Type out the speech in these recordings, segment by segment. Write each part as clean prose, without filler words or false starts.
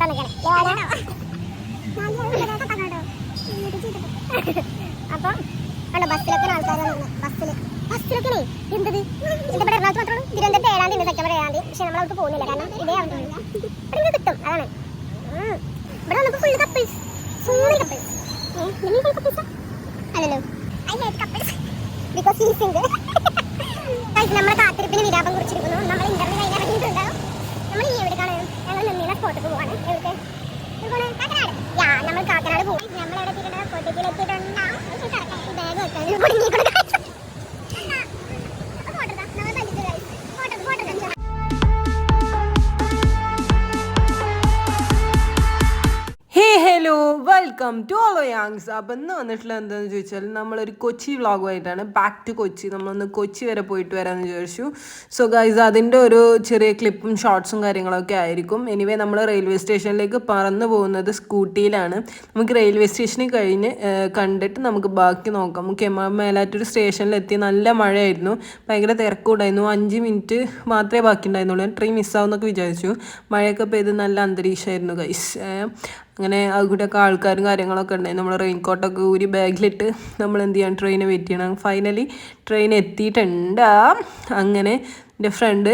അപ്പൊ കണ്ടോ ബസ്സിലൊക്കെ ആൾക്കാരാണ്. ബസ്സിലൊക്കെ എന്തത് ഇവിടെ എറണാകുളത്ത് മാത്രമേ തിരുവനന്തപുരത്ത് 7-ാം തീയതി സെപ്റ്റംബർ 7-ാം തീയതി. പക്ഷെ നമ്മളവിടെ പോകുന്നില്ല കാരണം ഇതേ ആവുന്നില്ല. ഇവിടെ കിട്ടും അതാണ്. ഇവിടെ വന്നപ്പോൾ ഫുൾ കപ്പിൾസ്, ഫുൾ കപ്പിൾസ്. അല്ലല്ലോ ബിക്കോസ് ഹീ സിംഗിൾ. നമ്മളെ കാത്തിരിപ്പിന് വിരാപം കുറിച്ചിരിക്കുന്നു. നമ്മൾ ഇന്റർവ്യൂ കഴിഞ്ഞ് ഇറങ്ങിയിട്ടുണ്ടാവും. നമ്മൾ ഈ എവിടേക്കാണ് ഞങ്ങൾ നിന്നിരുന്ന സ്പോട്ടിൽ പോവാണ്. എവിടെ കാക്കനാട്. നമ്മൾ കാക്കനാട് പോകും. നമ്മളെവിടെ എത്തിയിട്ടുണ്ടാവും? കോട്ടയത്തിൽ എത്തിയിട്ടുണ്ടാവും. ബാഗ് വെക്കാൻ മുടങ്ങിക്കൊണ്ട് വെൽക്കം ടു ഓളോ യാങ്സ്. അപ്പം ഇന്ന് വന്നിട്ടുള്ള എന്താണെന്ന് ചോദിച്ചാൽ നമ്മളൊരു കൊച്ചി വ്ളോഗുമായിട്ടാണ്. Back to Kochi. നമ്മളൊന്ന് കൊച്ചി വരെ പോയിട്ട് വരാമെന്ന് വിചാരിച്ചു. സോ ഗൈസ്, അതിൻ്റെ ഒരു ചെറിയ ക്ലിപ്പും ഷോർട്സും കാര്യങ്ങളൊക്കെ ആയിരിക്കും. എനിവേ നമ്മൾ റെയിൽവേ സ്റ്റേഷനിലേക്ക് പറന്നു പോകുന്നത് സ്കൂട്ടിയിലാണ്. നമുക്ക് റെയിൽവേ സ്റ്റേഷനിൽ കഴിഞ്ഞ് കണ്ടിട്ട് നമുക്ക് ബാക്കി നോക്കാം. മേലാറ്റൂർ സ്റ്റേഷനിലെത്തി. നല്ല മഴയായിരുന്നു, ഭയങ്കര തിരക്കുണ്ടായിരുന്നു. 5 മിനിറ്റ് മാത്രമേ ബാക്കി ഉണ്ടായിരുന്നുള്ളൂ. ഞാൻ ട്രെയിൻ മിസ്സാവുമെന്നൊക്കെ വിചാരിച്ചു. മഴയൊക്കെ പെയ്ത് നല്ല അന്തരീക്ഷമായിരുന്നു ഗൈസ്. അങ്ങനെ അതുകൂടെയൊക്കെ ആൾക്കാരും കാര്യങ്ങളൊക്കെ ഉണ്ടായി. നമ്മൾ റെയിൻകോട്ടൊക്കെ ഊരി ബാഗിലിട്ട് നമ്മൾ എന്ത് ചെയ്യണം, ട്രെയിന് വെയിറ്റ് ചെയ്യണം. ഫൈനലി ട്രെയിൻ എത്തിയിട്ടുണ്ട്. അങ്ങനെ എൻ്റെ ഫ്രണ്ട്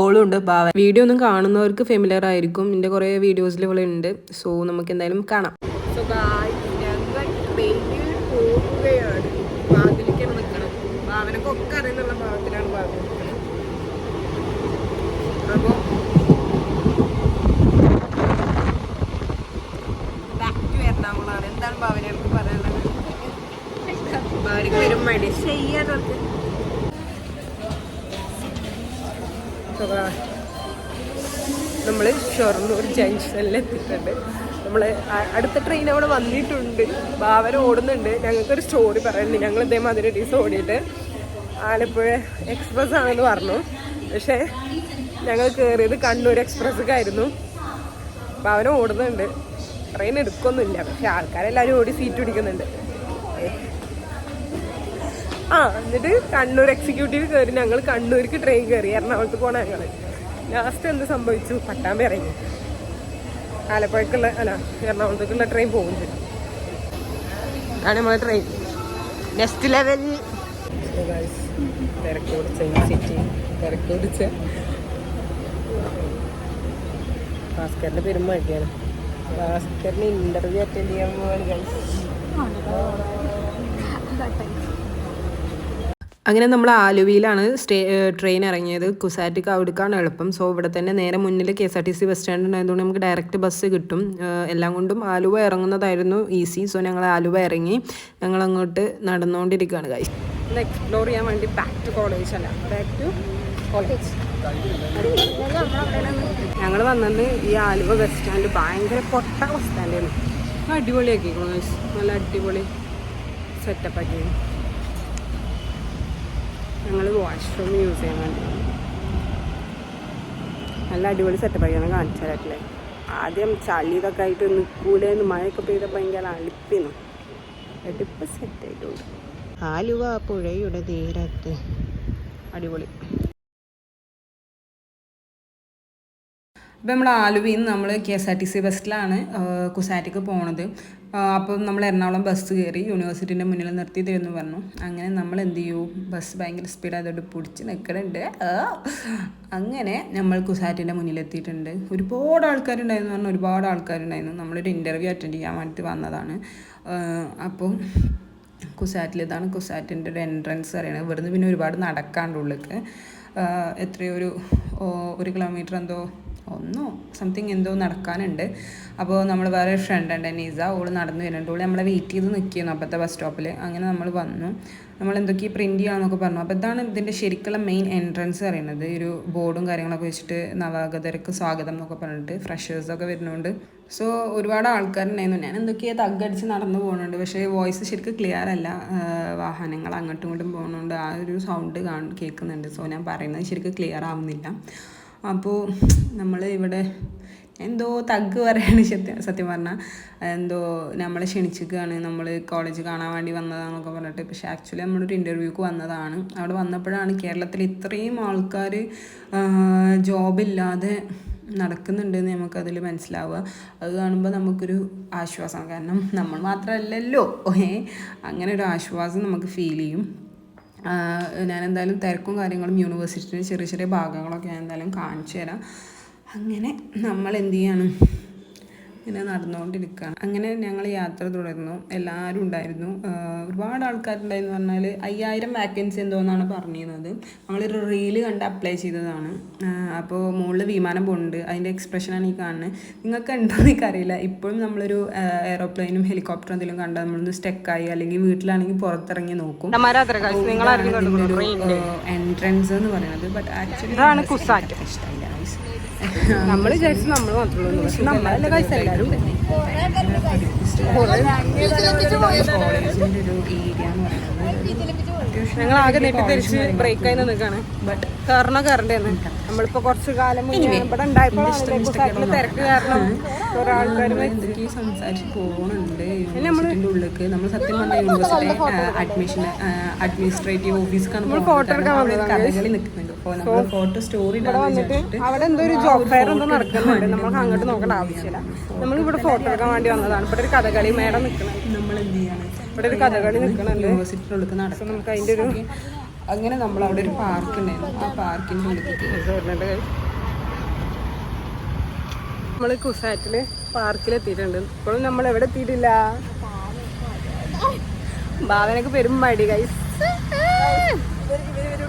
ഓളും ഉണ്ട്, ഭാവൻ. വീഡിയോ ഒന്നും കാണുന്നവർക്ക് ഫെമിലിയർ ആയിരിക്കും. എൻ്റെ കുറേ വീഡിയോസിൽ ഇവിടെ ഉണ്ട്. സോ നമുക്ക് എന്തായാലും കാണാം. സോ ഞങ്ങൾ ട്രെയിനിൽ പോവുകയാണ്. ഭാഗത്തിലേക്കാണ് നിൽക്കണം. ഭാവനൊക്കെ ഒക്കെ അറിയുന്നുള്ള ഭാഗത്തിലാണ് ഭാഗം നിൽക്കുന്നത്. അപ്പോൾ എറണാകുളമാണ്. എന്താണ് ഭാവനക്ക് പറയാനുള്ളത്? ഭാവനക്ക് വരും മടി ചെയ്യാറുണ്ട്. നമ്മൾ ഷൊർണൂർ ജംഗ്ഷനിൽ എത്തിയിട്ടുണ്ട്. നമ്മൾ അടുത്ത ട്രെയിൻ അവിടെ വന്നിട്ടുണ്ട്. ഭാവന ഓടുന്നുണ്ട്. ഞങ്ങൾക്കൊരു സ്റ്റോറി പറയുന്നുണ്ട്. ഞങ്ങൾ ഇതേമാതിരി ഒരു ദിവസം ഓടിയിട്ട് ആലപ്പുഴ എക്സ്പ്രസ് ആണെന്ന് പറഞ്ഞു. പക്ഷേ ഞങ്ങൾ കയറിയത് കണ്ണൂർ എക്സ്പ്രസ്സൊക്കെയായിരുന്നു. ഭാവന ഓടുന്നുണ്ട്. ട്രെയിൻ എടുക്കൊന്നുമില്ല, പക്ഷെ ആൾക്കാരെല്ലാവരും ഓടി സീറ്റ് പിടിക്കുന്നുണ്ട്. എന്നിട്ട് കണ്ണൂർ എക്സിക്യൂട്ടീവ് കയറി. ഞങ്ങൾ കണ്ണൂർക്ക് ട്രെയിൻ കയറി. എറണാകുളത്ത് പോകണം ഞങ്ങൾ. ലാസ്റ്റ് എന്ത് സംഭവിച്ചു? പട്ടാമ്പി ഇറങ്ങി. ആലപ്പുഴക്കുള്ള എറണാകുളത്തേക്കുള്ള ട്രെയിൻ പോകുന്നത് ആണ് നമ്മളെ ട്രെയിൻ. നെക്സ്റ്റ് ലെവൽ തിരക്ക് പിടിച്ച സിറ്റി, തിരക്ക് പിടിച്ച ഭാസ്കറിന്റെ പെരുമാറ്റിയാണ്. ഭാസ്കറിന് ഇന്റർവ്യൂ അറ്റൻഡ് ചെയ്യാൻ പോവാണ് ഗൈസ്. അങ്ങനെ നമ്മൾ ആലുവയിലാണ് ട്രെയിൻ ഇറങ്ങിയത്. കുസാറ്റിക്ക് അവിടേക്കാണ് എളുപ്പം. സോ ഇവിടെ തന്നെ നേരെ മുന്നിൽ KSRTC ബസ് സ്റ്റാൻഡ് ഉണ്ടായതുകൊണ്ട് നമുക്ക് ഡയറക്റ്റ് ബസ് കിട്ടും. എല്ലാം കൊണ്ടും ആലുവ ഇറങ്ങുന്നതായിരുന്നു ഈസി. സോ ഞങ്ങൾ ആലുവ ഇറങ്ങി. ഞങ്ങൾ അങ്ങോട്ട് നടന്നുകൊണ്ടിരിക്കുകയാണ് ഗൈസ്. എക്സ്പ്ലോർ ചെയ്യാൻ വേണ്ടി ബാക്ക് ടു കോളേജ് അല്ല, ബാക്ക് ടു കോളേജ്. ഞങ്ങൾ വന്നത് ഈ ആലുവ ബസ് സ്റ്റാൻഡ് ഭയങ്കര പൊട്ട ബസ് സ്റ്റാൻഡാണ്. അടിപൊളിയാക്കിയിരിക്കുന്നു ഗൈസ്. നല്ല അടിപൊളി സെറ്റപ്പാക്കി. ഞങ്ങൾ വാഷ്റൂം യൂസ് ചെയ്യാൻ വേണ്ടി നല്ല അടിപൊളി സെറ്റപ്പാക്കിയാണ് കാണിച്ചു തരാറ്റില്ലേ. ആദ്യം ചളി ഇതൊക്കെ ആയിട്ട് നിൽക്കൂലേന്ന് മഴയൊക്കെ പെയ്ത ഭയങ്കര അളിപ്പിന്നു. ഇപ്പം സെറ്റായിട്ടുണ്ട്. ആലുവ പുഴയുടെ തീരത്ത് അടിപൊളി. അപ്പോൾ നമ്മൾ ആലുവയിൽ നിന്ന് നമ്മൾ KSRTC ബസ്സിലാണ് കുസാറ്റിക്ക് പോണത്. അപ്പോൾ നമ്മൾ എറണാകുളം ബസ് കയറി. യൂണിവേഴ്സിറ്റീൻ്റെ മുന്നിൽ നിർത്തി തരുമെന്ന് പറഞ്ഞു. അങ്ങനെ നമ്മൾ എന്ത് ചെയ്യും, ബസ് ഭയങ്കര സ്പീഡായതുകൊണ്ട് പിടിച്ച് നിൽക്കണുണ്ട്. അങ്ങനെ നമ്മൾ കുസാറ്റിൻ്റെ മുന്നിലെത്തിയിട്ടുണ്ട്. ഒരുപാട് ആൾക്കാരുണ്ടായിരുന്നു പറഞ്ഞാൽ ഒരുപാട് ആൾക്കാരുണ്ടായിരുന്നു. നമ്മളൊരു ഇൻ്റർവ്യൂ അറ്റൻഡ് ചെയ്യാൻ വേണ്ടിയിട്ട് വന്നതാണ്. അപ്പോൾ ഇതാണ് കുസാറ്റിൻ്റെ ഒരു എൻട്രൻസ് അറിയണത്. ഇവിടുന്ന് പിന്നെ ഒരുപാട് നടക്കാണ്ട് ഉള്ളിലേക്ക്. എത്രയോ ഒരു 1 കിലോമീറ്റർ എന്തോ സംതിങ് എന്തോ നടക്കാനുണ്ട്. അപ്പോൾ നമ്മൾ വേറെ ഫ്രണ്ട് ഉണ്ട് നീസ, ഓള് നടന്നു വരുന്നുണ്ട്. ഓള് നമ്മളെ വെയിറ്റ് ചെയ്ത് നിൽക്കുന്നു അപ്പോഴത്തെ ബസ് സ്റ്റോപ്പിൽ. അങ്ങനെ നമ്മൾ വന്നു. നമ്മൾ എന്തൊക്കെ പ്രിൻറ്റ് ചെയ്യാമെന്നൊക്കെ പറഞ്ഞു. അപ്പോൾ ഇതാണ് ഇതിൻ്റെ ശരിക്കുള്ള മെയിൻ എൻട്രൻസ് പറയുന്നത്. ഒരു ബോർഡും കാര്യങ്ങളൊക്കെ വെച്ചിട്ട് നവാഗതർക്ക് സ്വാഗതം എന്നൊക്കെ പറഞ്ഞിട്ട് ഫ്രഷേഴ്സൊക്കെ വരുന്നുണ്ട്. സോ ഒരുപാട് ആൾക്കാരുണ്ടായിരുന്നു. ഞാൻ എന്തൊക്കെയാണ് തగ్గടിച്ച് നടന്നു പോകുന്നുണ്ട്. പക്ഷേ വോയിസ് ശരിക്കും ക്ലിയർ അല്ല. വാഹനങ്ങൾ അങ്ങോട്ടും ഇങ്ങോട്ടും പോകുന്നുണ്ട്. ആ ഒരു സൗണ്ട് കേൾക്കുന്നുണ്ട്. സോ ഞാൻ പറയുന്നത് ശരിക്കും ക്ലിയർ ആവുന്നില്ല. അപ്പോൾ നമ്മൾ ഇവിടെ എന്തോ തഗ് പറയാണ് സത്യം പറഞ്ഞാൽ. എന്തോ നമ്മളെ ക്ഷണിച്ചിരിക്കുകയാണ്, നമ്മൾ കോളേജ് കാണാൻ വേണ്ടി വന്നതാണെന്നൊക്കെ പറഞ്ഞിട്ട്. പക്ഷേ ആക്ച്വലി നമ്മളൊരു ഇൻ്റർവ്യൂക്ക് വന്നതാണ്. അവിടെ വന്നപ്പോഴാണ് കേരളത്തിൽ ഇത്രയും ആൾക്കാർ ജോബില്ലാതെ നടക്കുന്നുണ്ടെന്ന് നമുക്കതിൽ മനസ്സിലാവുക. അത് കാണുമ്പോൾ നമുക്കൊരു ആശ്വാസമാണ്. കാരണം നമ്മൾ മാത്രമല്ലല്ലോ അങ്ങനെ ഒരു ആശ്വാസം നമുക്ക് ഫീൽ ചെയ്യും. ഞാൻ എന്തായാലും തിരക്കും കാര്യങ്ങളും യൂണിവേഴ്സിറ്റിയുടെ ചെറിയ ചെറിയ ഭാഗങ്ങളൊക്കെ ഞാൻ എന്തായാലും കാണിച്ചു തരാം. അങ്ങനെ നമ്മൾ എന്ത് ചെയ്യാണ്, ഇങ്ങനെ നടന്നുകൊണ്ടിരിക്കുകയാണ്. അങ്ങനെ ഞങ്ങൾ യാത്ര തുടർന്നു. എല്ലാവരും ഉണ്ടായിരുന്നു, ഒരുപാട് ആൾക്കാരുണ്ടായിരുന്നു. പറഞ്ഞാൽ 5000 വാക്കൻസി എന്തോന്നാണ് പറഞ്ഞിരുന്നത്. നമ്മളൊരു റീല് കണ്ട് അപ്ലൈ ചെയ്തതാണ്. അപ്പോൾ മുകളിൽ വിമാനം പോകുന്നുണ്ട്, അതിൻ്റെ എക്സ്പ്രഷനാണ് ഈ കാണുന്നത്. നിങ്ങൾക്ക് ഉണ്ടോയെന്ന് എനിക്കറിയില്ല. ഇപ്പോഴും നമ്മളൊരു എയറോപ്ലെയിനും ഹെലികോപ്റ്ററും എന്തെങ്കിലും കണ്ടാൽ നമ്മളൊന്ന് സ്റ്റക്കായി അല്ലെങ്കിൽ വീട്ടിലാണെങ്കിൽ പുറത്തിറങ്ങി നോക്കും. എൻട്രൻസ് എന്ന് പറയുന്നത്. ബട്ട് ആക്ച്വലി ഇഷ്ടമില്ല. നമ്മൾ വിചാരിച്ചു നമ്മൾ മാത്രമേ, പക്ഷെ നമ്മളല്ല കഴിച്ച എല്ലാവരും. ഞങ്ങൾ ആകെ നെട്ടിത്തിരിച്ച് ബ്രേക്കായി നിൽക്കാണ്. ബട്ട് കയറേണ്ടതെന്ന് നമ്മളിപ്പോ കുറച്ച് കാലം ഇവിടെ ഉണ്ടായപ്പോഴാണ് തിരക്ക് കാരണം കുറെ ആൾക്കാർ സംസാരിച്ച് പോകുന്നുണ്ട് യൂണിവേഴ്സിറ്റിന്റെ ഉള്ളിലേക്ക്. നമ്മൾ സത്യം പറഞ്ഞ യൂണിവേഴ്സിറ്റി അഡ്മിനിസ്ട്രേറ്റീവ് ഓഫീസിൽ ഫോട്ടോ എടുക്കാൻ കഥകളി നിൽക്കുന്നുണ്ട്. അപ്പോൾ നമ്മൾ ഫോട്ടോ സ്റ്റോറി വന്നിട്ട് അവിടെ എന്തോ ഒരു ജോബ് ഫെയർ എന്തോ നടക്കുന്നുണ്ട്. നമുക്ക് അങ്ങോട്ട് നോക്കേണ്ട ആവശ്യമില്ല. നമ്മൾ ഇവിടെ ഫോട്ടോ എടുക്കാൻ വേണ്ടി വന്നതാണ്. ഇവിടെ ഒരു കഥകളി മേടം നിൽക്കണം. നമ്മൾ എന്ത് ചെയ്യാണ്, ഇവിടെ ഒരു കഥകളി നിൽക്കണുണ്ട് യൂണിവേഴ്സിറ്റിയുടെ ഉള്ളിൽ നടക്കും. നമുക്ക് അതിൻ്റെ ഒരു അങ്ങനെ നമ്മൾ അവിടെ ഒരു പാർക്ക് ഉണ്ടായിരുന്നു. ആ പാർക്കിൻ്റെ ഉള്ളിൽ നമ്മൾ കുസാറ്റില് പാർക്കിലെത്തിയിട്ടുണ്ട്. ഇപ്പോഴും നമ്മൾ എവിടെ എത്തിയിട്ടില്ല. ഭാവനക്ക് പെരും മടി ഗൈസ്.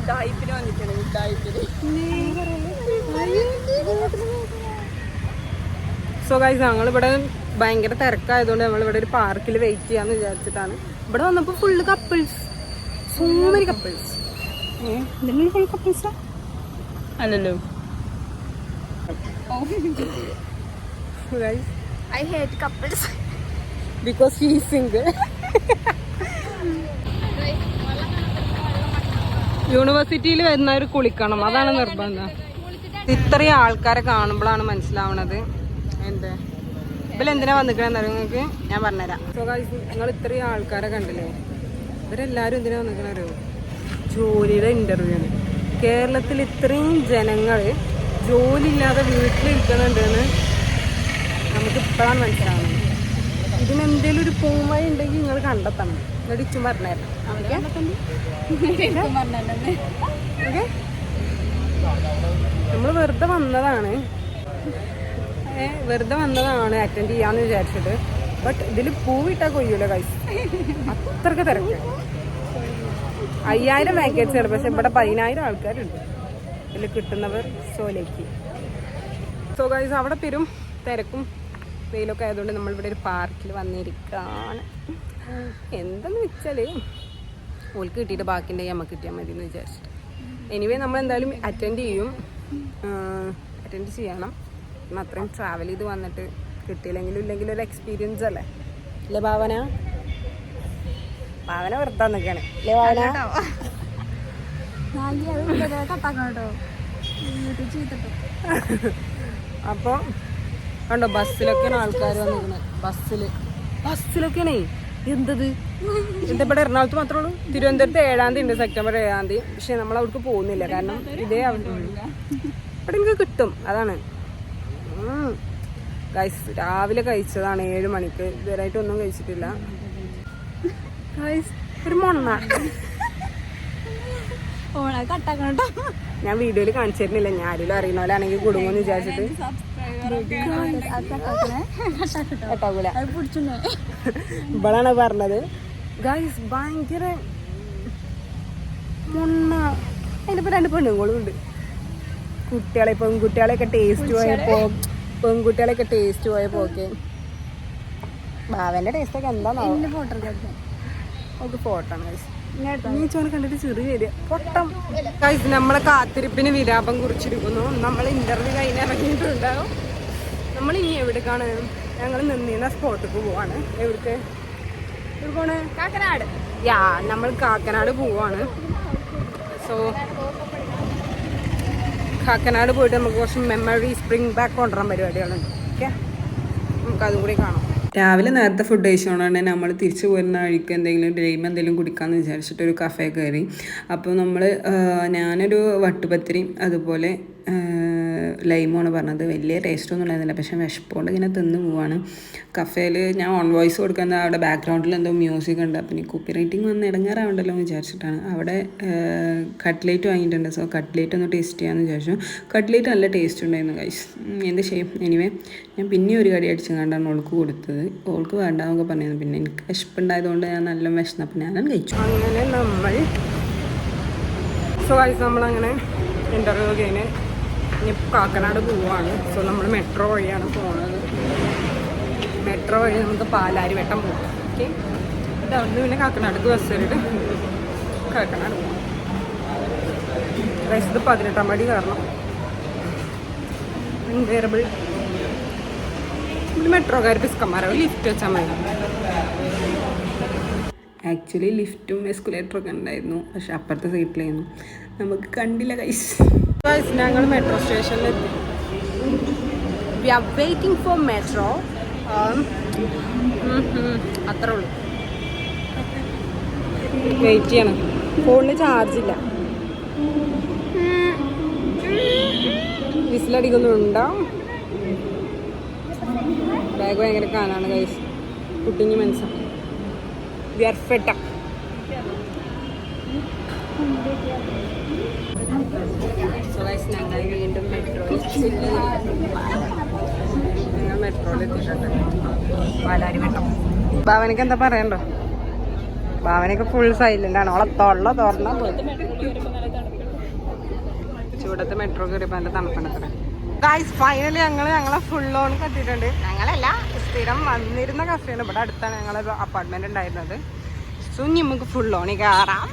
ഡായിപ്പിന് വന്നിട്ടുണ്ട്. സോ ഗൈസ് ഞങ്ങളിവിടെ ഭയങ്കര തിരക്കായതുകൊണ്ട് നമ്മളിവിടെ ഒരു പാർക്കിൽ വെയിറ്റ് ചെയ്യാന്ന് വിചാരിച്ചിട്ടാണ്. ഇവിടെ വന്നപ്പോൾ full couples, so many couples. നിങ്ങൾ ഫുൾ കപ്പിൾസാ അല്ലല്ലോ. I hate couples. Because he is single. യൂണിവേഴ്സിറ്റിയിൽ വരുന്നവർ കുളിക്കണം, അതാണ് നിർബന്ധം. ഇത്രയും ആൾക്കാരെ കാണുമ്പോഴാണ് മനസ്സിലാവണത് എന്താ ഇവരെന്തിനാ വന്നിക്കണെന്നറിയോ നിങ്ങൾക്ക് ഞാൻ പറഞ്ഞുതരാം. സോ ഗൈസ് നിങ്ങൾ ഇത്രയും ആൾക്കാരെ കണ്ടില്ലേ, ഇവരെല്ലാവരും എന്തിനാ വന്നിക്കണറിയോ, ജോലിയുടെ ഇൻ്റർവ്യൂവിന്. കേരളത്തിൽ ഇത്രയും ജനങ്ങൾ ജോലിയില്ലാതെ വീട്ടിലിരിക്കണുണ്ടെന്ന് നമുക്ക് ഇപ്പോഴാണ് മനസ്സിലാവുന്നത്. ഇതിനെന്തെങ്കിലും ഒരു പോംവഴി ഉണ്ടെങ്കിൽ നിങ്ങൾ കണ്ടെത്തണം. എന്നിട്ട് ഇച്ചും പറഞ്ഞുതരണം. നമ്മൾ വെറുതെ വന്നതാണ് അറ്റൻഡ് ചെയ്യാന്ന് വിചാരിച്ചിട്ട്. ബട്ട് ഇതിൽ പൂവിട്ടാൽ കൊയ്യൂല ഗൈസ്, അത്രക്ക് തിരക്ക്. 5000 വാക്കൻസിയാണ്, പക്ഷെ ഇവിടെ 10000 ആൾക്കാരുണ്ട്. ഇതിൽ കിട്ടുന്നവർ സോലേക്ക്. സോ ഗൈസ് അവിടെ പെരും തിരക്കും വെയിലൊക്കെ ആയതുകൊണ്ട് നമ്മളിവിടെ ഒരു പാർക്കിൽ വന്നിരിക്കുകയാണ്. എന്തെന്ന് വെച്ചാൽ ഓൾക്ക് കിട്ടിയിട്ട് ബാക്കിയുണ്ടെങ്കിൽ നമുക്ക് കിട്ടിയാൽ മതി എന്ന് വിചാരിച്ചിട്ട്. എനിവേ നമ്മളെന്തായാലും അറ്റൻഡ് ചെയ്യണം. അത്രയും ട്രാവൽ ചെയ്ത് വന്നിട്ട് കിട്ടിയില്ലെങ്കിലും ഇല്ലെങ്കിലും ഒരു എക്സ്പീരിയൻസ് അല്ലേ ഭാവന വെറുതെ നിൽക്കണേ അല്ലേ ഭാവന? അപ്പോൾ കണ്ടോ ബസ്സിലൊക്കെയാണ് ആൾക്കാർ വന്നിരിക്കുന്നത്. ബസ്സിലൊക്കെയാണേ എന്തത് എന്താ ഇവിടെ എറണാകുളത്ത് മാത്രമേ ഉള്ളൂ. തിരുവനന്തപുരത്ത് 7-ാം തീയതി ഉണ്ട്, സെപ്റ്റംബർ 7-ാം തീയതി. പക്ഷെ നമ്മൾ അവിടേക്ക് പോകുന്നില്ല, കാരണം ഇതേ അവിടെ ഇവിടെ എനിക്ക് കിട്ടും. അതാണ് ഗൈസ് രാവിലെ കഴിച്ചതാണ് 7 മണിക്ക്. ഇതുവരെയായിട്ട് ഒന്നും കഴിച്ചിട്ടില്ല ഗൈസ്. ഒരു മൊണ്ണ ഞാൻ വീഡിയോയിൽ കാണിച്ചു തരുന്നില്ല. ഞാൻ ആരെങ്കിലും അറിയുന്ന പോലെ ആണെങ്കിൽ കുടുംബം വിചാരിച്ചിട്ട് ഇവളാണ് പറഞ്ഞത് ഗൈസ്. ഭയങ്കര മൊണ്ണ. അതിനിപ്പോ 2 പെണ്ണുങ്ങളും ഉണ്ട്. പെൺകുട്ടികളെയൊക്കെ ടേസ്റ്റ് പോയപ്പോ ഓക്കെ. ഭാവന്റെ ടേസ്റ്റ് ഒക്കെ എന്താണോ ഫോട്ടോ ആണ് ഗൈസ്. നീ ചോനെ കണ്ടിട്ട് ചെറിയ വരിക പൊട്ടം ഗൈസ്. നമ്മളെ കാത്തിരിപ്പിന് വിരാപം കുറിച്ചിരിക്കുന്നു. നമ്മൾ ഇന്റർവ്യൂ കഴിഞ്ഞിറങ്ങിയിട്ടുണ്ടാവും. നമ്മൾ ഇനി എവിടേക്കാണ്? ഞങ്ങൾ നിന്നിരുന്ന സ്പോട്ടിലേക്ക് പോവാണ്. എവിടേക്ക് പോണ്? കാക്കനാട്. നമ്മൾ കാക്കനാട് പോവാണ്. സോ കാക്കനാട് പോയിട്ട് നമുക്ക് കുറച്ച് മെമ്മറീസ് ബ്രിങ് ബാക്ക് കൊണ്ടുവരാൻ പരിപാടികളുണ്ട്. ഓക്കെ, നമുക്കതും കൂടി കാണാം. രാവിലെ നേരത്തെ ഫുഡ് കഴിച്ചുകൊണ്ടാണ് നമ്മൾ തിരിച്ചു പോരുന്ന വഴിക്ക് എന്തെങ്കിലും ഡ്രീം എന്തെങ്കിലും കുടിക്കാമെന്ന് വിചാരിച്ചിട്ട് ഒരു കഫേ കയറി. അപ്പോൾ ഞാനൊരു വട്ടുപത്തിരി അതുപോലെ ലൈമാണ് പറഞ്ഞത്. വലിയ ടേസ്റ്റൊന്നും ഉണ്ടായിരുന്നില്ല, പക്ഷേ വിശപ്പോണ്ട് ഇങ്ങനെ തിന്ന് പോവാണ്. കഫേയിൽ ഞാൻ ഓൺ വോയിസ് കൊടുക്കുന്ന അവിടെ ബാക്ക്ഗ്രൗണ്ടിൽ എന്തോ മ്യൂസിക് ഉണ്ട്. അപ്പം ഈ കോപ്പി റൈറ്റിംഗ് വന്ന് ഇടങ്ങാറാവണ്ടല്ലോ എന്ന് വിചാരിച്ചിട്ടാണ്. അവിടെ കട്ട്ലേറ്റ് വാങ്ങിയിട്ടുണ്ട്. സോ കട്ട്ലേറ്റ് ഒന്ന് ടേസ്റ്റ് ചെയ്യാമെന്ന് വിചാരിച്ചു. കട്ട്ലേറ്റ് നല്ല ടേസ്റ്റ് ഉണ്ടായിരുന്നു ഗൈസ്. എന്ത് ചെയ്യും, എനിവേ ഞാൻ പിന്നെ ഒരു കടി അടിച്ചു കണ്ടാണ് ഓൾക്ക് കൊടുത്തത്. ഓൾക്ക് വേണ്ടാന്നൊക്കെ പറഞ്ഞിരുന്നു. പിന്നെ എനിക്ക് വിശപ്പുണ്ടായതുകൊണ്ട് ഞാൻ നല്ല വിശന്നപ്പം ഞാനും കഴിച്ചു. അങ്ങനെ നമ്മളങ്ങനെ ഇൻ്റർവ്യൂ കഴിഞ്ഞ് ഇനി കാക്കനാട് പോവാണ്. സോ നമ്മൾ മെട്രോ വഴിയാണ് പോകുന്നത്. മെട്രോ വഴി നമുക്ക് പാലാരിവട്ടം പോകാം. ഓക്കെ, ഇത് അവിടുന്ന് പിന്നെ കാക്കനാടേക്ക് ബസ് കയറിയിട്ട് കാക്കനാട് പോകാം. ഇത് 18-ാം പടി കാരണം വേറബിൾ മെട്രോക്കാർ പിസ്കന്മാരാവും. ലിഫ്റ്റ് വെച്ചാൽ മതി. ആക്ച്വലി ലിഫ്റ്റും എസ്കുലേറ്ററൊക്കെ ഉണ്ടായിരുന്നു, പക്ഷെ അപ്പുറത്തെ സൈഡിലായിരുന്നു, നമുക്ക് കണ്ടില്ല ഗൈസ്. ഞങ്ങൾ മെട്രോ സ്റ്റേഷനിലെത്തി. We are waiting for metro. അത്രേ ഉള്ളൂ, വെയിറ്റ് ചെയ്യണം. ഫോണിന് ചാർജില്ല. വിസിലടിക്കുന്നുണ്ടോ? ബാഗ് ഭയങ്കര കാനാണ് ഗൈസ്. കുട്ടിങ്ങി മനസ്സാണ്. വി ആർ ഫെട്ട. ഞങ്ങൾ വീണ്ടും മെട്രോയിൽ എത്തിയിട്ടുണ്ട്. പാലാരിവട്ടം. ഭാവനയ്ക്ക് എന്താ പറയണ്ടോ? ഭാവനയൊക്കെ ഫുൾ സൈലന്റ് ആണ്. അവളെ തുറന്നാ പോയി. ചൂടത്തെ മെട്രോ കയറിയപ്പോൾ എൻ്റെ തണുപ്പണത്ര. ഗൈസ് ഫൈനലി ഞങ്ങളെ ഫുൾ ഓൺ എത്തിയിട്ടുണ്ട്. ഞങ്ങളല്ല, സ്ഥിരം വന്നിരുന്ന കഫേയാണ്. ഇവിടെ അടുത്താണ് ഞങ്ങളെ അപ്പാർട്ട്മെന്റ് ഉണ്ടായിരുന്നത്. സോ നമുക്ക് ഫുൾ ഓണി കയറാം.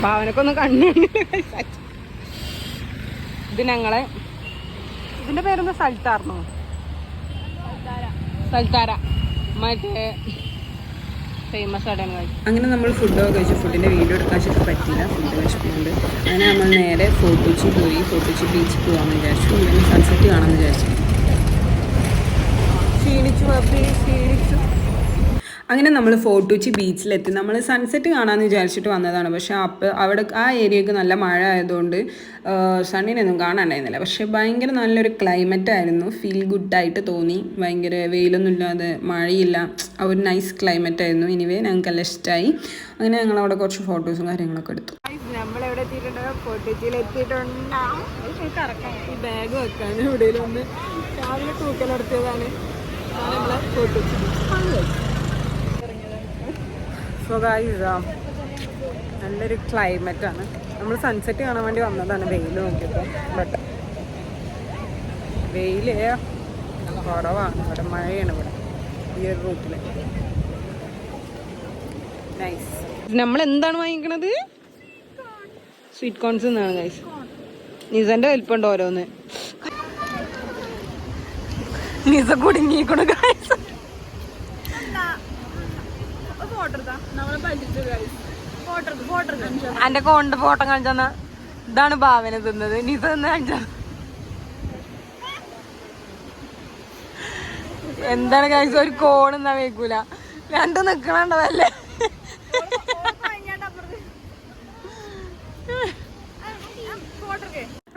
ഭാവനക്കൊന്നും കണ്ടില്ല. ഇത് ഞങ്ങളെ ഇതിന്റെ പേരെന്താ? സൽത്താർന്നോ? സൽത്താര, മറ്റേ ഫേമസ് ആയിട്ടാണ് കഴിച്ചത്. അങ്ങനെ നമ്മൾ ഫുഡൊക്കെ കഴിച്ചു. ഫുഡിൻ്റെ വീഡിയോ എടുക്കാൻ വെച്ചിട്ട് പറ്റില്ല, ഫുഡ് കഴിച്ചിട്ടുണ്ട്. അങ്ങനെ നമ്മൾ നേരെ ഫോർട്ട് കൊച്ചി പോയി. ഫോർട്ട് കൊച്ചി ബീച്ചിൽ പോകാമെന്ന് വിചാരിച്ചു. അല്ലെങ്കിൽ സൺസെറ്റ് കാണാമെന്ന് വിചാരിച്ചു. അങ്ങനെ നമ്മൾ ഫോർട്ട് കൊച്ചി ബീച്ചിലെത്തി. നമ്മൾ സൺസെറ്റ് കാണാമെന്ന് വിചാരിച്ചിട്ട് വന്നതാണ്. പക്ഷേ അവിടെ ആ ഏരിയക്ക് നല്ല മഴ ആയതുകൊണ്ട് സണ്ണിനൊന്നും കാണാണ്ടായിരുന്നില്ല. പക്ഷേ ഭയങ്കര നല്ലൊരു ക്ലൈമറ്റ് ആയിരുന്നു. ഫീൽ ഗുഡായിട്ട് തോന്നി. ഭയങ്കര വെയിലൊന്നും ഇല്ലാതെ, മഴയില്ല, ആ ഒരു നൈസ് ക്ലൈമറ്റ് ആയിരുന്നു. എനിവേ ഞങ്ങൾക്കെല്ലാം ഇഷ്ടമായി. അങ്ങനെ ഞങ്ങളവിടെ കുറച്ച് ഫോട്ടോസും കാര്യങ്ങളൊക്കെ എടുത്തു. നമ്മളെവിടെ എത്തിയിട്ടുണ്ടോ? ഫോർട്ട് കൊച്ചിയിൽ എത്തിയിട്ടുണ്ടാവും. ഈ ബാഗ് വെക്കാൻ എവിടെയെങ്കിലും ഒന്ന് രാവിലെ തൂക്കലെടുത്തിയതാണ് നമ്മളെ ഫോർട്ട് കൊച്ചി. നല്ലൊരു ക്ലൈമറ്റാണ്. നമ്മൾ സൺസെറ്റ് കാണാൻ വേണ്ടി വന്നതാണ്. വെയിൽ നോക്കിയപ്പോൾ ബട്ട് വെയിൽ കുറവാണ്. ഇവിടെ മഴയാണ്. ഇവിടെ ഈ ഒരു റൂട്ടിൽ നൈസ്. നമ്മൾ എന്താണ് വാങ്ങിക്കണത്? സ്വീറ്റ് കോൺസ് എന്നാണ് ഗൈസ്. നിസന്റെ വലിപ്പുണ്ട് ഓരോന്ന്. നിസ കുടുങ്ങിക്കൊണ്ട് ഗൈസ്. എന്റെ കൊണ്ട് ഫോട്ടോ കാണിച്ചെന്ന ഇതാണ് ഭാവന തിന്നത്. നിസ തിന്ന് കാണിച്ച എന്താണ് ഗൈസ്? ഒരു കോണെന്നാ വെക്കൂല. രണ്ടും നിക്കണുണ്ടതല്ലേ.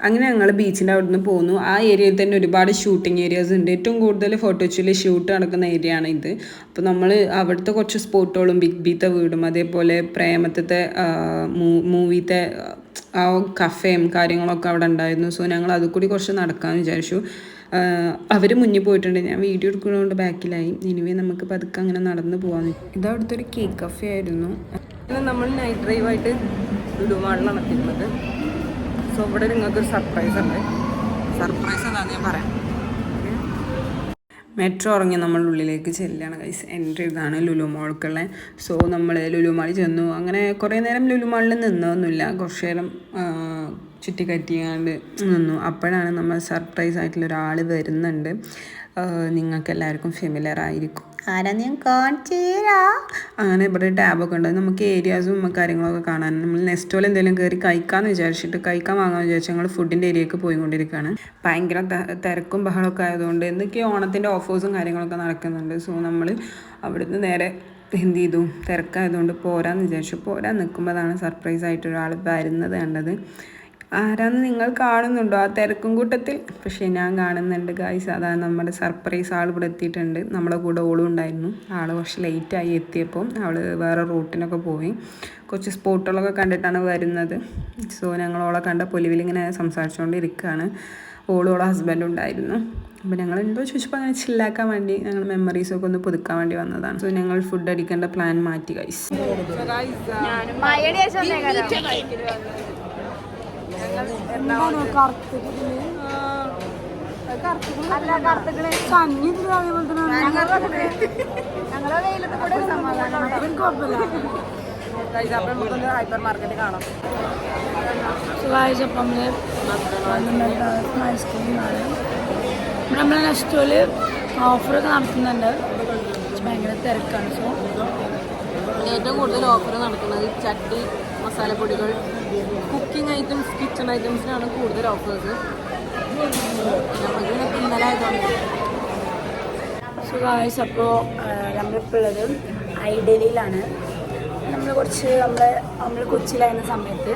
അങ്ങനെ ഞങ്ങൾ ബീച്ചിൻ്റെ അവിടെ നിന്ന് പോന്നു. ആ ഏരിയയിൽ തന്നെ ഒരുപാട് ഷൂട്ടിംഗ് ഏരിയാസ് ഉണ്ട്. ഏറ്റവും കൂടുതൽ ഫോർട്ട് കൊച്ചിയിൽ ഷൂട്ട് നടക്കുന്ന ഏരിയ ആണ് ഇത്. അപ്പോൾ നമ്മൾ അവിടുത്തെ കുറച്ച് സ്പോട്ടുകളും ബിഗ് ബീത്തെ വീടും അതേപോലെ പ്രേമത്തെ മൂവിത്തെ ആ കഫേയും കാര്യങ്ങളൊക്കെ അവിടെ ഉണ്ടായിരുന്നു. സോ ഞങ്ങൾ അത് കൂടി കുറച്ച് നടക്കാമെന്ന് വിചാരിച്ചു. അവർ മുന്നിൽ പോയിട്ടുണ്ട്. ഞാൻ വീഡിയോ എടുക്കുന്നതുകൊണ്ട് ബാക്കിലായി. എനിവേ നമുക്ക് പതുക്കെ അങ്ങനെ നടന്ന് പോകാമെന്ന്. ഇത് അവിടുത്തെ ഒരു കേക്ക് കഫേ ആയിരുന്നു. നമ്മൾ നൈറ്റ് ഡ്രൈവായിട്ട് ലുലുമാളിൽ നടത്തിയിരുന്നത്. സോ ഇവിടെ നിങ്ങൾക്കൊരു സർപ്രൈസ് ഉണ്ട്. സർപ്രൈസ് എന്താണെന്ന് ഞാൻ പറയാം. മെട്രോ ഇറങ്ങി നമ്മൾ ഉള്ളിലേക്ക് ചെല്ലുകയാണ് ഗൈസ്. എൻട്രി ഇതാണ് ലുലു മോൾക്കുള്ള. സോ നമ്മൾ ലുലു മാളിൽ ചെന്നു. അങ്ങനെ കുറേ നേരം ലുലു മാളിൽ നിന്നൊന്നുമില്ല. കുറച്ച് നേരം ചുറ്റിക്കറ്റിയാണ്ട് നിന്നു. അപ്പോഴാണ് നമ്മൾ സർപ്രൈസ് ആയിട്ടുള്ള ഒരാൾ വരുന്നുണ്ട്. നിങ്ങൾക്ക് എല്ലാവർക്കും ഫെമിലിയർ ആയിരിക്കും. ആരാന്ന് ഞാൻ കാണിച്ചു തരാം. അങ്ങനെ ഇവിടെ ടാബൊക്കെ ഉണ്ട്. നമുക്ക് ഏരിയാസും കാര്യങ്ങളൊക്കെ കാണാൻ. നമ്മൾ നെക്സ്റ്റോയിൽ എന്തെങ്കിലും കയറി കഴിക്കാമെന്ന് വിചാരിച്ചിട്ട് കഴിക്കാൻ വാങ്ങാമെന്ന് വിചാരിച്ചു ഞങ്ങൾ ഫുഡിൻ്റെ ഏരിയക്ക് പോയിക്കൊണ്ടിരിക്കുകയാണ്. ഭയങ്കര തിരക്കും ബഹളമൊക്കെ ആയതുകൊണ്ട് എന്തൊക്കെയോ ഓണത്തിൻ്റെ ഓഫേഴ്സും കാര്യങ്ങളൊക്കെ നടക്കുന്നുണ്ട്. സോ നമ്മൾ അവിടുന്ന് നേരെ എന്ത് ചെയ്തു, തിരക്കായതുകൊണ്ട് പോരാന്ന് വിചാരിച്ചു. പോരാൻ നിൽക്കുമ്പോൾ അതാണ് സർപ്രൈസ് ആയിട്ട് ഒരാൾ വരുന്നത് കണ്ടത്. ആരാന്ന് നിങ്ങൾ കാണുന്നുണ്ടോ ആ തിരക്കും കൂട്ടത്തിൽ? പക്ഷേ ഞാൻ കാണുന്നുണ്ട് ഗായ്സ്. അതാണ് നമ്മുടെ സർപ്രൈസ്. ആൾ ഇവിടെ എത്തിയിട്ടുണ്ട്. നമ്മളെ കൂടെ ഓളും ഉണ്ടായിരുന്നു. ആൾ കുറച്ച് ലേറ്റായി എത്തിയപ്പോൾ അവൾ വേറെ റൂട്ടിനൊക്കെ പോയി. കുറച്ച് സ്പോട്ടുകളൊക്കെ കണ്ടിട്ടാണ് വരുന്നത്. സോ ഞങ്ങളോളെ കണ്ട പൊലിവിലിങ്ങനെ സംസാരിച്ചുകൊണ്ടിരിക്കുകയാണ്. ഓളോളെ ഹസ്ബൻഡ് ഉണ്ടായിരുന്നു. അപ്പോൾ ഞങ്ങൾ എന്തോ ചോദിച്ചപ്പോൾ അങ്ങനെ ചില്ലാക്കാൻ വേണ്ടി ഞങ്ങൾ മെമ്മറീസൊക്കെ ഒന്ന് പുതുക്കാൻ വേണ്ടി വന്നതാണ്. സോ ഞങ്ങൾ ഫുഡ് അടിക്കേണ്ട പ്ലാൻ മാറ്റി ഗൈസ്. ഹൈപ്പർ മാർക്കറ്റ് കാണാം. നമ്മളെ നെസ്റ്റോല് ഓഫറൊക്കെ നടത്തുന്നുണ്ട്. ഭയങ്കര തിരക്കാണ്. സോ ഏറ്റവും കൂടുതൽ ഓഫർ നടക്കുന്നത് ചട്ടി, മസാലപ്പൊടികൾ, കുക്കിംഗ് ഐറ്റംസ്, കിച്ചൺ ഐറ്റംസിനാണ് കൂടുതൽ ഓഫേഴ്സ്. നമുക്ക് ഇന്നലെ ആയതുകൊണ്ട് സോ ഗായ്സ്, അപ്പോൾ നമ്മളിപ്പോൾ ഉള്ളത് ഐഡലിയിലാണ്. നമ്മൾ കുറച്ച് നമ്മൾ കൊച്ചിയിലായിരുന്ന സമയത്ത്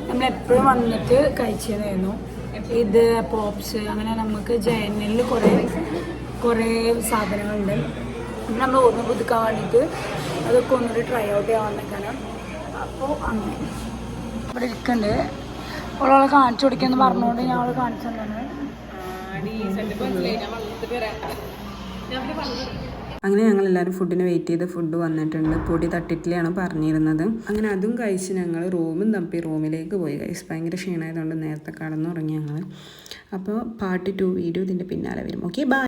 നമ്മളെപ്പോഴും വന്നിട്ട് കഴിച്ചിരുന്നു. ഇത് പോപ്സ്, അങ്ങനെ നമുക്ക് ജയനിൽ കുറേ സാധനങ്ങളുണ്ട്. നമ്മൾ ഓർമ്മ പുതുക്കാൻ വേണ്ടിയിട്ട് അതൊക്കെ ഒന്നുകൂടി ട്രൈ ഔട്ട് ചെയ്യാൻ വന്നിട്ടാണ്. അപ്പോൾ അങ്ങനെ ഇവിടെ ഇരിക്കുന്നുണ്ട്. ഓളോളെ കാണിച്ചു കൊടുക്കുമെന്ന് പറഞ്ഞുകൊണ്ട് ഞങ്ങൾ കാണിച്ചു തന്നാണ്. അങ്ങനെ ഞങ്ങളെല്ലാവരും ഫുഡിന് വെയിറ്റ് ചെയ്ത് ഫുഡ് വന്നിട്ടുണ്ട്. പൊടി തട്ടിട്ടിലാണ് പറഞ്ഞിരുന്നത്. അങ്ങനെ അതും കഴിച്ച് ഞങ്ങൾ റൂമും തപ്പി റൂമിലേക്ക് പോയി ഗൈസ്. ഭയങ്കര ക്ഷീണമായതുകൊണ്ട് നേരത്തെ കടന്നുറങ്ങി ഞങ്ങൾ. അപ്പോൾ പാർട്ട് 2 വീഡിയോ ഇതിൻ്റെ പിന്നാലെ വരും. Okay, by.